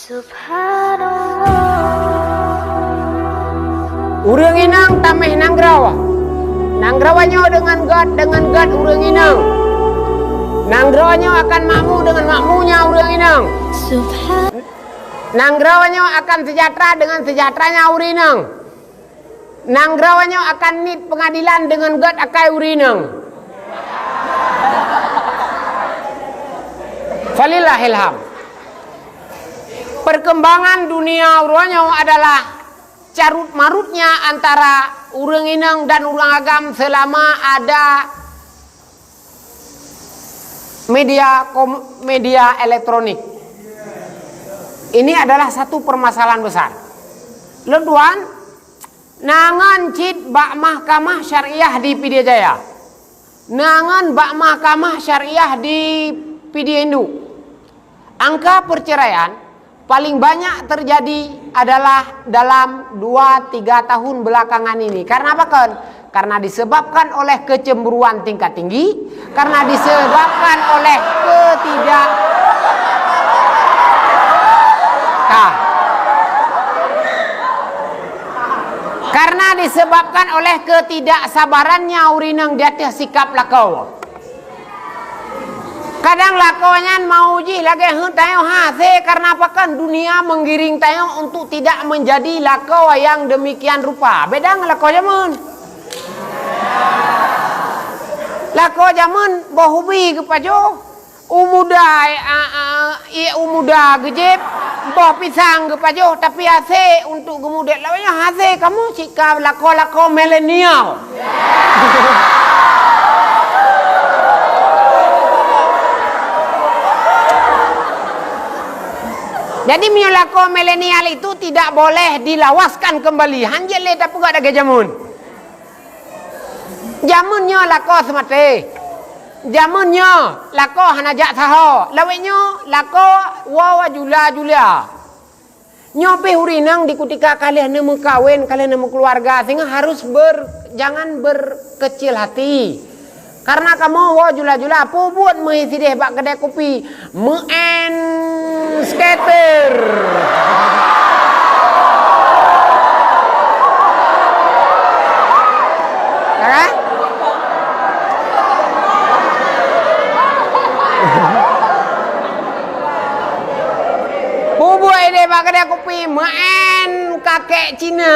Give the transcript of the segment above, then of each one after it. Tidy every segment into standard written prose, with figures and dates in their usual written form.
Urang inang tameh nanggrawa. Nangrawanya dengan gad urang inang. Nangrawanya akan makmu dengan makmunya urang inang. Nangrawanya akan sejahtera dengan sejahteranya urang inang. Nangrawanya akan nit pengadilan dengan gad akai urang inang. Falillahil hamd. Perkembangan dunia urangnya adalah carut marutnya antara urang inang dan urang agam selama ada media elektronik. Ini adalah satu permasalahan besar. Leduan nangan cit bak mahkamah syariah di Pidijaya. Nangan bak mahkamah syariah di Pidiendu. Angka perceraian paling banyak terjadi adalah dalam 2-3 tahun belakangan ini. Karena apa kan? Karena disebabkan oleh kecemburuan tingkat tinggi, karena disebabkan oleh karena disebabkan oleh ketidaksabarannya urinang di atas sikap lakau. Kadang lakonya mau uji lagi tayo hase karena apa kan dunia menggiring tayo untuk tidak menjadi lakau yang demikian rupa. Beda ngelakau zaman. Lakau zaman bahubi kepajo. Umuda gejep bah pisang kepajo tapi hase untuk kemudian lawanya hase kamu jika lakau milenial. Jadi miolako milenial itu tidak boleh dilawaskan kembali. Hanjele tapi gak ada jamun. Jamunnya lako semate. Jamunnya lako hanajak saho. Lawennya lako wawa jula. Nyope hurinang di ketika kalian nemu kawin, kalian nemu keluarga, sehingga harus jangan berkecil hati. Karena kamu wah jula apa buat mengisi deh bak kedai kopi skater. Kan? Buat deh bak kedai kopi kakek Cina.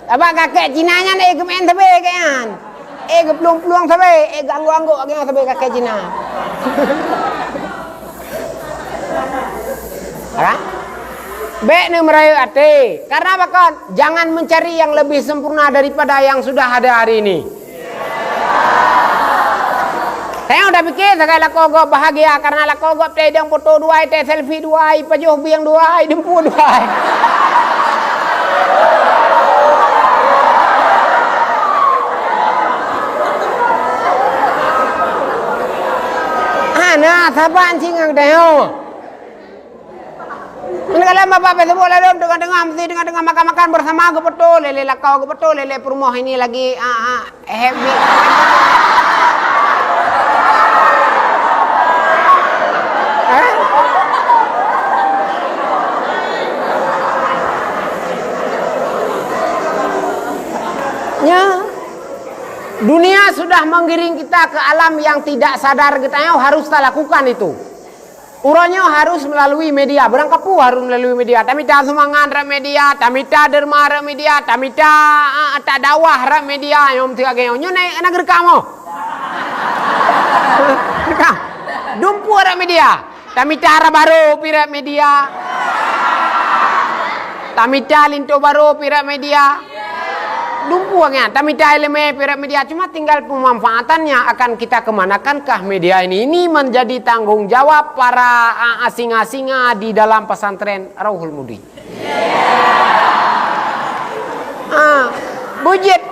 Abang kakek Cinanya nih kemen sabe kan. Pelung sabe, ganggu agak sabe kakek Cina. Kan? Ne merayu ate. Karena apa kan? Jangan mencari yang lebih sempurna daripada yang sudah ada hari ini. Saya udah pikir sekali lakogo bahagia karena lakogo teh yang foto dua, teh selfie dua, pajuh biang dua, dempu dua. Nah, saban singang dayo. Kalau bapak besok lalu dengan makan bersama ke betul lele lakau ke betul lele perumah ini lagi happy. Ya. Dunia sudah menggiring kita ke alam yang tidak sadar kita harus kita lakukan itu. Uranya harus melalui media, berangkapu harus melalui media. Tamita semangat rap media, tamita derma rap media, tamita tak dakwah rap media. Yang tiga geng, nyo naik negeri kamu. Dumpu rap media, tamita arah baru pirat media, tamita linto baru pirat media. Dumpuangnya, tamita elemen pirat media cuma tinggal pemanfaatannya akan kita kemanakankah media ini menjadi tanggung jawab para asing-asinga di dalam pesantren Rauhul Mudi. Bujet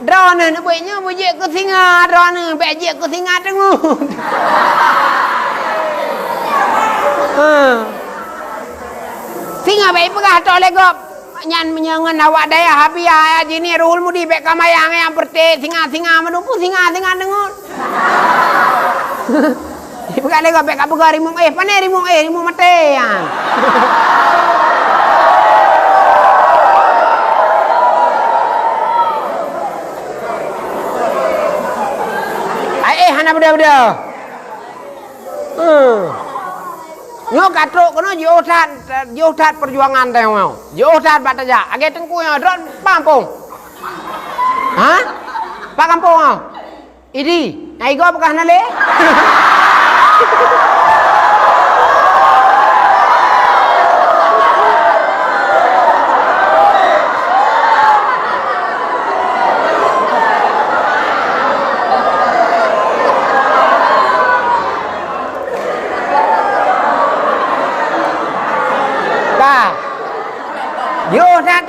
drone buatnya bujet ke singa drone bejek ke singa tengok. Singa baik pegah tok legop. nyan menyengen awak daya habia jini Ruhul Mudi bek kamayang yang perte singa-singa menumpu singa-singa dengun. Bukan lego bek kabega rimung pane rimung matean. Hana beda-beda. Nyok katruk kono jotat perjuangan teh mau. Jotat bataja. Age tengku yang dron pampung. Hah? Pak kampung mau. Idi, ai go bekah nale?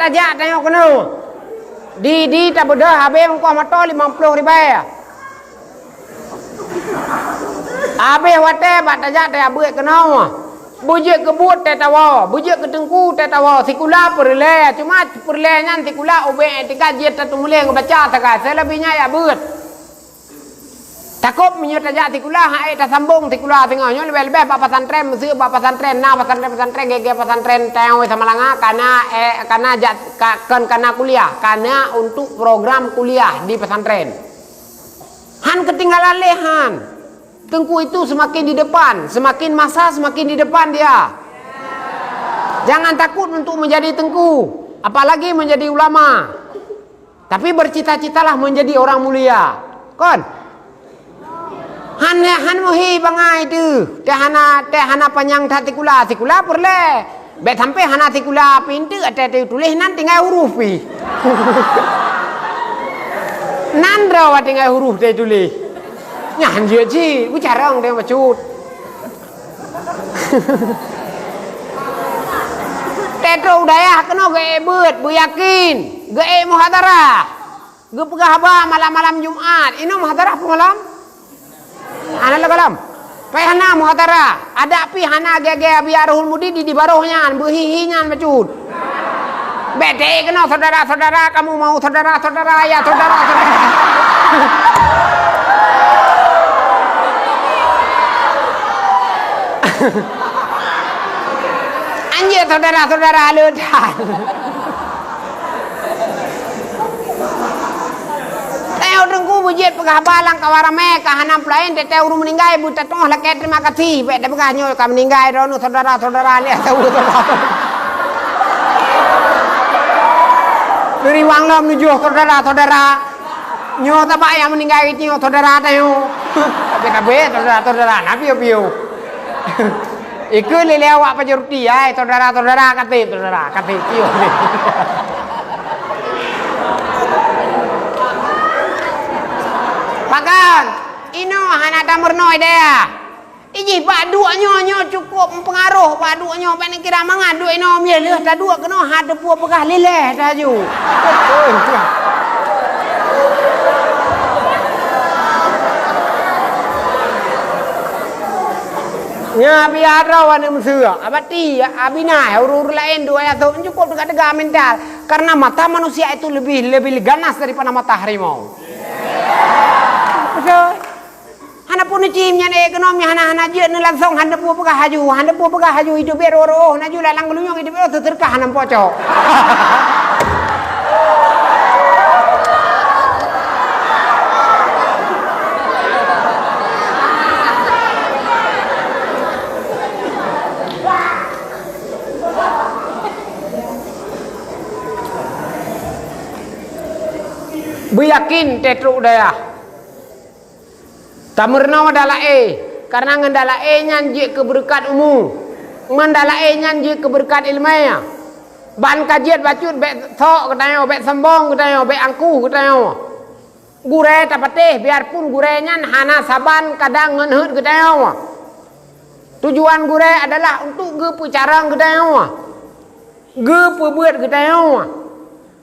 Aja tengok kena. Di tak beda habis muka mata 50 ribu. Habis wate bat aja tak buat kena. Bujik kebut tak tawa, bujik ketengku tak tawa. Sikula perle, cuma perle nyan sikula obek 3 jet tak mulai baca tak. Selebihnya ya buat. Takut menyut aja sikula hai tak sambung sikula tengahnya lebih-lebih bapa pesantren mesti bapa pesantren nah pesantren gege pesantren tengwe sama langa karena kuliah karena untuk program kuliah di pesantren. Han ketinggalan lehan. Tengku itu semakin di depan, semakin masa semakin di depan dia. Jangan takut untuk menjadi tengku, apalagi menjadi ulama. Tapi bercita-citalah menjadi orang mulia. Kon Han muhi bangai tu. Teh hana panjang tak tikula perle. Bet sampai hana tikula pintu ada tulis nan tinggal huruf pi. Nan rawa tinggal huruf dia tulis. Nyan je ji, bicara orang dia macut. Tetro daya kena ge beut, bu yakin. Ge muhadarah. Ge pegah haba malam-malam Jumat. Ini muhadarah malam. Ana lagalam. Pai hana muhatara, ada pi hana gege biar Ruhul Mudi di barohnya, behihinyan macut. Bete kena saudara-saudara, kamu mau saudara-saudara ya saudara-saudara. Anjir saudara-saudara ledan. Tengku bujit pegah balang kawarame kahanam lain teteh urung meninggal ibu tetoh leket terima kasih bek dah pegahnya ka meninggal rono saudara-saudara ni tahu saudara. Dari wang lam menuju saudara-saudara. Nyo tabak yang meninggal itu saudara tayo. Tapi saudara-saudara nabi piu. Iku lele awak pajuruti ai saudara-saudara kate piu. Pakan, ino hana tamurno idea. Iji pak dua nyo cukup pengaruh pak dua nyo pen kira mangan dua ino milih dah dua kena hade puak pegah leleh dah ju. Nya biar rawan mesra. Abati abina urur lain dua atau cukup dekat mental karena mata manusia itu lebih ganas daripada mata harimau. Hana pun cimnya ekonomi hana je ne langsung hana pu pegah haju hidup beroro na jula lang lunyong hidup beroro terkah hana pocok. Beyakin tetruk daya. Tamerna adalah karena ngendala nyanji keberkat umum. Ngendala nyanji keberkat ilmiah. Ban kajian bacut bek thok katayo bek sembong katayo bek angku katayo. Gure tapateh biarpun gurenya hana saban kadang ngenheut katayo. Tujuan gure adalah untuk ge pucarang katayo. Ge pebeut katayo.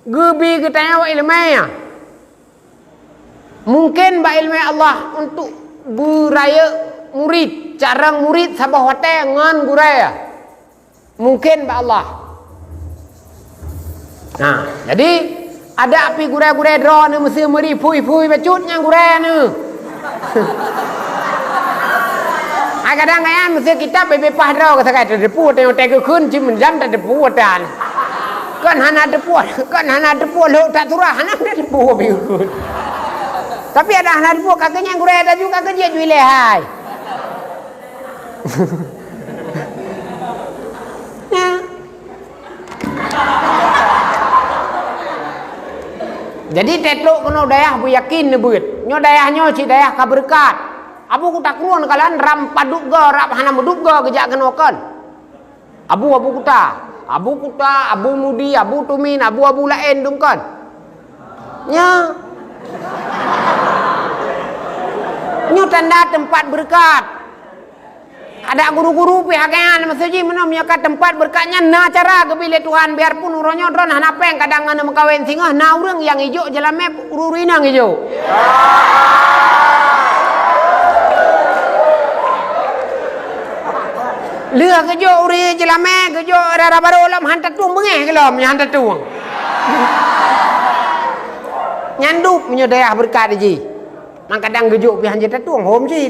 Ge bi katayo ilmiah. Mungkin ba ilmiah Allah untuk buraya murid, carang murid sabah wate ngan guraya. Mungkin ba Allah. Nah, jadi ada api gure-gure drone ni mesti meri pui-pui becutnya gure ni. Kadang-kadang mesti kita bebepah draw kata kata depu tengok tengok kun cium jam tak depu dan. Kan hana depu lo tak turah hana depu biut. Tapi ada hana depu kakaknya gure ada juga kerja jual lehai. Ya. Jadi tetlok kena dayah bu yakin ni buat. Nyo dayahnya si dayah kaberkat. Abu ku tak keluar kalan ram paduk ga rap hana muduk ga gejak kenokan. Abu kuta, abu mudi, abu tumin, abu lain dungkan. Nya. Nyo tanda tempat berkat. Ada guru-guru pihaknya masjid mana menyakat tempat berkatnya na cara kebile Tuhan biarpun uronya dron hana peng kadang ngana mengkawin singa na urang yang hijau jalan map ururinang hijau. Lừa cái vô đi chỉ là mẹ cái vô ra ra baro làm hắn tatuông bưng nghe cái lòm nhà hắn tatuông nyan đúc như đây berkat gì mang kadang cái vô vì hắn chỉ tatuông hôm gì